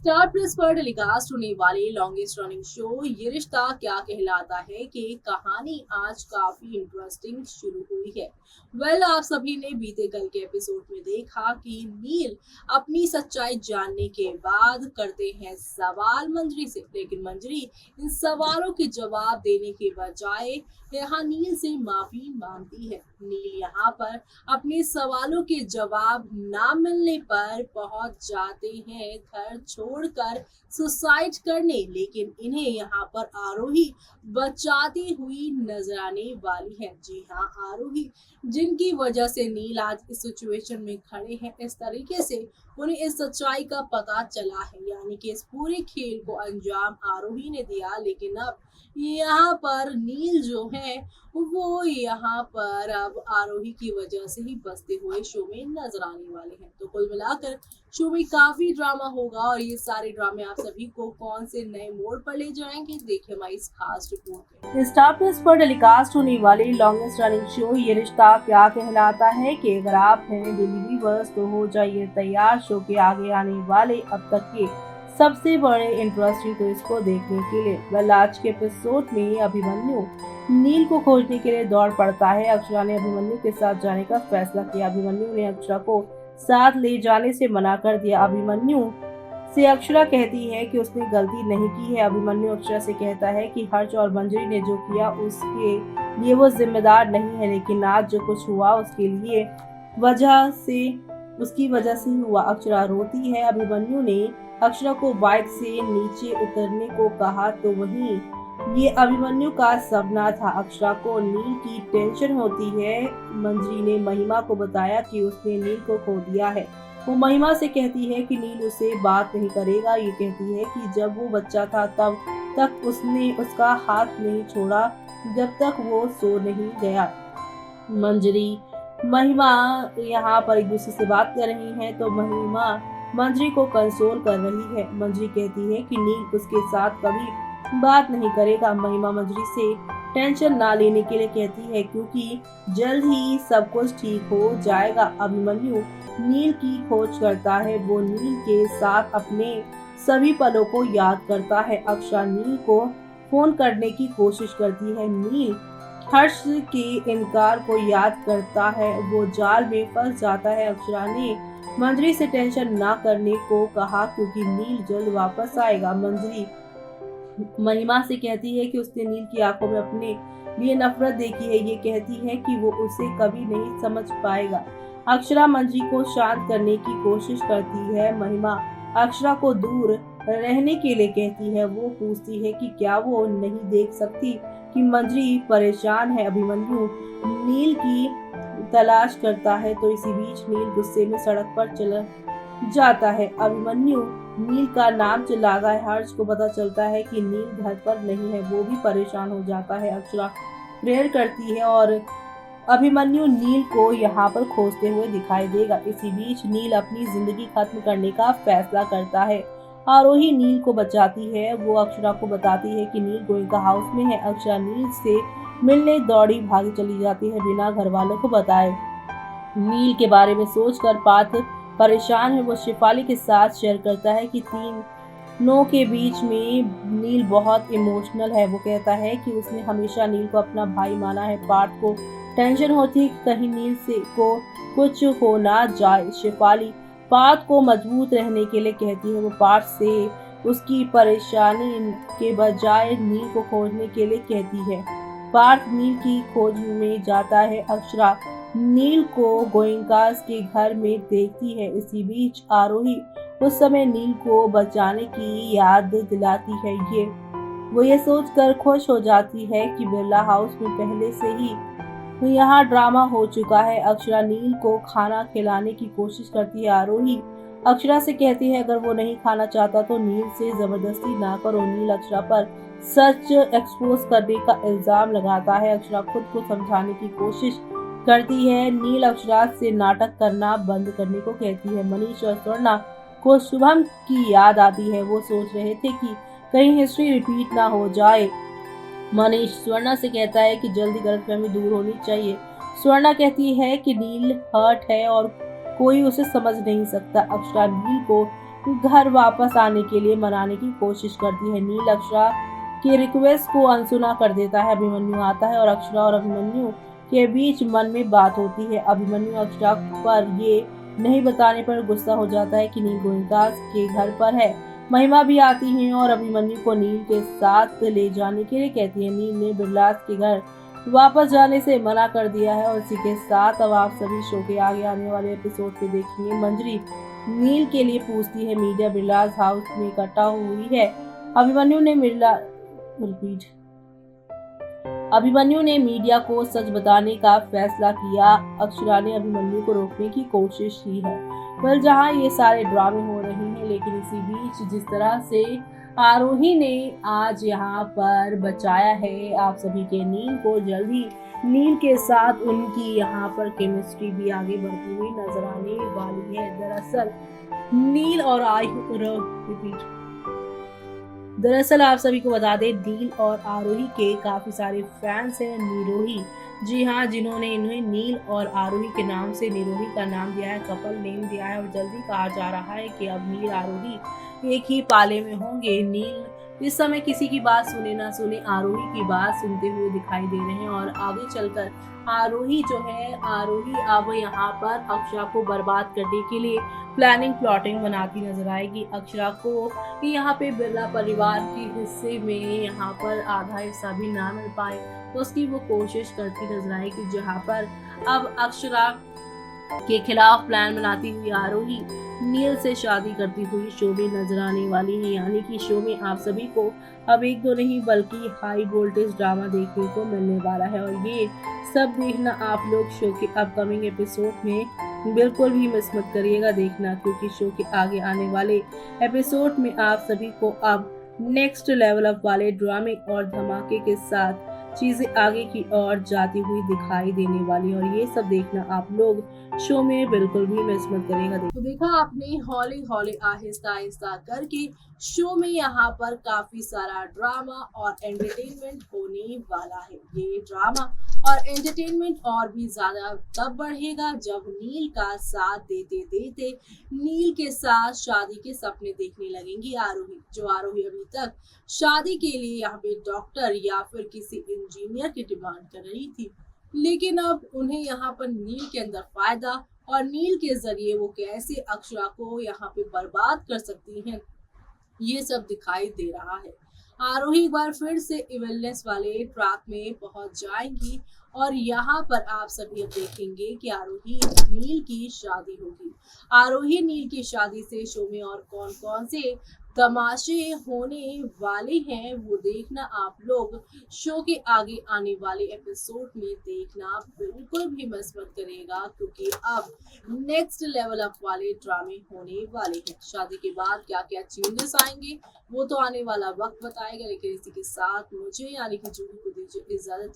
Star plus पर telecast होने वाले लॉन्गेस्ट रनिंग शो ये रिश्ता क्या कहलाता है कि कहानी आज काफी इंटरेस्टिंग शुरू हुई है। आप सभी ने बीते कल के एपिसोड में देखा कि नील अपनी सच्चाई जानने के बाद करते हैं सवाल मंजरी से, लेकिन मंजरी इन सवालों के जवाब देने के बजाय यहाँ नील से माफी मांगती है। नील यहाँ पर अपने सवालों के जवाब ना मिलने पर पहुंच जाते हैं घर छोड़कर सुसाइड करने, लेकिन इन्हें यहाँ पर आरोही बचाती हुई नजर आने वाली है। जी हाँ, आरोही जिनकी वजह से नील आज इस सिचुएशन में खड़े हैं, इस तरीके से उन्हें इस सच्चाई का पता चला है, यानी कि इस पूरे खेल को अंजाम आरोही ने दिया। लेकिन अब यहाँ पर नील जो है वो यहाँ पर अब आरोही की वजह से ही बसते हुए शो में नजर आने वाले हैं। तो कुल मिलाकर शो में काफी ड्रामा होगा और ये सारे ड्रामे आप सभी को कौन से नए मोड़ पर ले जाएंगे, देखिए हमारी इस खास रिपोर्ट में। स्टार प्लस पर टेलीकास्ट होने वाली लॉन्गेस्ट रनिंग शो ये रिश्ता क्या कहलाता है कि अगर आप हैं डिलीवरी बर्स तो हो जाइए तैयार शो के आगे आने वाले अब तक के सबसे बड़े इंटरेस्टिंग ट्विस्ट को देखने के लिए। आज के एपिसोड में अभिमन्यु नील को खोजने के लिए दौड़ पड़ता है। अक्षरा ने अभिमन्यु के साथ जाने का फैसला किया। अभिमन्यु ने अक्षरा को साथ ले जाने से मना कर दिया। अभिमन्यु से अक्षरा कहती है कि उसने गलती नहीं की है। अभिमन्यु अक्षरा से कहता है कि हर्ष और मंजरी ने जो किया उसके लिए वो जिम्मेदार नहीं है, लेकिन आज जो कुछ हुआ उसकी वजह से हुआ। अक्षरा रोती है। अभिमन्यु ने अक्षरा को बाइक से नीचे उतरने को कहा तो वहीं ये अभिमन्यु का सपना था। अक्षरा को नील की टेंशन होती है। मंजरी ने महिमा को बताया कि उसने नील को खो दिया है। वो महिमा से कहती है कि नील उससे बात नहीं करेगा। ये कहती है कि जब वो बच्चा था तब तक उसने उसका हाथ नहीं छोड़ा जब तक वो सो नहीं गया। मंजरी महिमा यहाँ पर एक दूसरे से बात कर रही हैं तो महिमा मंजरी को कंसोल कर रही है। मंजरी कहती है कि नील उसके साथ कभी बात नहीं करेगा। महिमा मंजरी से टेंशन ना लेने के लिए कहती है क्योंकि जल्द ही सब कुछ ठीक हो जाएगा। अभिमन्यु नील की खोज करता है। वो नील के साथ अपने सभी पलों को याद करता है। अक्षरा नील को फोन करने की कोशिश करती है। नील हर्ष के इनकार को याद करता है। वो जाल में फंस जाता है। अक्षरा ने मंजरी से टेंशन ना करने को कहा क्योंकि नील जल्द वापस आएगा। मंजरी महिमा से कहती है कि उसने नील की आंखों में अपने लिए नफरत देखी है। ये कहती है कि वो उसे कभी नहीं समझ पाएगा। अक्षरा मंजरी को शांत करने की कोशिश करती है। महिमा अक्षरा को दूर रहने के लिए कहती है। वो पूछती है कि क्या वो नहीं देख सकती कि मंजरी परेशान है। अभिमन्यु नील की तलाश करता है तो इसी बीच नील गुस्से में सड़क पर चला जाता है। अभिमन्यु नील का नाम चिल्लाता है। हर्ष को पता चलता है कि नील घर पर नहीं है। वो भी परेशान हो जाता है। अक्षरा प्रेयर करती है और अभिमन्यु नील को यहाँ पर खोजते हुए दिखाई देगा। इसी बीच नील अपनी जिंदगी खत्म करने का फैसला करता है। आरोही नील को बचाती है। वो अक्षरा को बताती है कि नील गोइंका हाउस में है। अक्षरा नील से मिलने दौड़ी भागी चली जाती है बिना घर वालों को बताए। नील के बारे में सोचकर पार्थ परेशान है। वो शिफाली के साथ शेयर करता है कि तीनों के बीच में नील बहुत इमोशनल है। वो कहता है कि उसने हमेशा नील को अपना भाई माना है। पार्थ को टेंशन होती है कि कहीं नील से को कुछ हो ना जाए। शिफाली पार्थ को मजबूत रहने के लिए कहती है। वो पार्थ से उसकी परेशानी के बजाय नील को खोजने के लिए कहती है। पार्थ नील की खोज में जाता है। अक्षरा नील को गोयंकास के घर में देखती है। इसी बीच आरोही उस समय नील को बचाने की याद दिलाती है। वो ये सोचकर खुश हो जाती है कि बिरला हाउस में पहले से ही यहाँ ड्रामा हो चुका है। अक्षरा नील को खाना खिलाने की कोशिश करती है। आरोही अक्षरा से कहती है अगर वो नहीं खाना चाहता तो नील से जबरदस्ती ना करो। नील अक्षरा पर सच एक्सपोज करने का इल्जाम लगाता है। अक्षरा खुद को समझाने की कोशिश करती है। नील अक्षरा से नाटक करना बंद करने को कहती है। मनीष और स्वर्णा को शुभम की याद आती है। वो सोच रहे थे कि कहीं हिस्ट्री रिपीट ना हो जाए। मनीष स्वर्णा से कहता है कि जल्दी गलतफहमी दूर होनी चाहिए। स्वर्णा कहती है कि नील हर्ट है और कोई उसे समझ नहीं सकता। अक्षरा नील को घर वापस आने के लिए मनाने की कोशिश करती है। नील अक्षरा के रिक्वेस्ट को अनसुना कर देता है। अभिमन्यु आता है और अक्षरा और अभिमन्यु के बीच मन में बात होती है। अभिमन्यु अक्षरा पर ये नहीं बताने पर गुस्सा हो जाता है कि नील गोयनका के घर पर है। महिमा भी आती है और अभिमन्यु को नील के साथ ले जाने के लिए कहती है। नील ने बिरलास के घर वापस जाने से मना कर दिया है और इसी के साथ अब आप सभी शो के आगे आने वाले एपिसोड में देखेंगे। मंजरी नील के लिए पूछती है। मीडिया बिरलास हाउस में इकट्ठा हुई है। अभिमन्यु ने मीडिया को सच बताने का फैसला किया। अक्षरा ने अभिमन्यु को रोकने की कोशिश की है। पर जहां ये सारे ड्रामे हो रहे हैं, लेकिन इसी बीच जिस तरह से आरोही ने आज यहाँ पर बचाया है आप सभी के नील को, जल्दी नील के साथ उनकी यहाँ पर केमिस्ट्री भी आगे बढ़ती हुई नजर आने वाली है। दरअसल आप सभी को बता दें, नील और आरोही के काफी सारे फैंस हैं। निरोही, जी हाँ, जिन्होंने इन्हें नील और आरोही के नाम से निरोही का नाम दिया है, कपल नेम दिया है। और जल्दी कहा जा रहा है कि अब नील आरोही एक ही पाले में होंगे। नील इस समय किसी की बात सुने ना सुने आरोही की बात सुनते हुए दिखाई दे रहे हैं और आगे चलकर आरोही अब यहाँ पर अक्षरा को बर्बाद करने के लिए प्लानिंग प्लॉटिंग बनाती नजर आएगी। अक्षरा को यहाँ पे बिरला परिवार के हिस्से में यहाँ पर आधा हिस्सा भी ना मिल पाए तो उसकी वो कोशिश करती नजर आएगी, जहाँ पर अब अक्षरा के खिलाफ प्लान बनाती हुई आरोही नील से शादी करती हुई शो में नजर आने वाली है। यानी कि शो में आप सभी को अब एक दो नहीं बल्कि हाई वोल्टेज ड्रामा देखने को मिलने वाला है और ये सब देखना आप लोग शो के अपकमिंग एपिसोड में बिल्कुल भी मिस मत करिएगा देखना, क्योंकि शो के आगे आने वाले एपिसोड में आप सभी को अब नेक्स्ट लेवल अप वाले ड्रामे और धमाके के साथ चीजें आगे की ओर जाती हुई दिखाई देने वाली और ये सब देखना आप लोग शो में बिल्कुल भी मिस मत करिएगा। तो देखा आपने हौले हौले आहिस्ता आहिस्ता करके शो में यहाँ पर काफी सारा ड्रामा और एंटरटेनमेंट होने वाला है। ये ड्रामा और एंटरटेनमेंट और भी ज्यादा तब बढ़ेगा जब नील का साथ देते देते नील के साथ शादी के सपने देखने लगेंगी आरोही अभी तक शादी के लिए यहाँ पे डॉक्टर या फिर किसी इंजीनियर की डिमांड कर रही थी, लेकिन अब उन्हें यहाँ पर नील के अंदर फायदा और नील के जरिए वो कैसे अक्षरा को यहाँ पे बर्बाद कर सकती हैं, ये सब दिखाई दे रहा है। आरोही एक बार फिर से इविलनेस वाले ट्रैक में पहुंच जाएंगी और यहाँ पर आप सभी अब देखेंगे कि आरोही नील की शादी होगी। आरोही नील की शादी से शो में और कौन कौन से तमाशे होने वाले हैं वो देखना आप लोग शो के आगे आने वाले एपिसोड में देखना बिल्कुल भी मिस मत करिएगा, क्योंकि अब नेक्स्ट लेवल अप वाले ड्रामे होने वाले हैं। शादी के बाद क्या क्या चेंजेस आएंगे वो तो आने वाला वक्त बताएगा, लेकिन इसी के साथ मुझे यानी कि जूही को दीजिए इजाजत।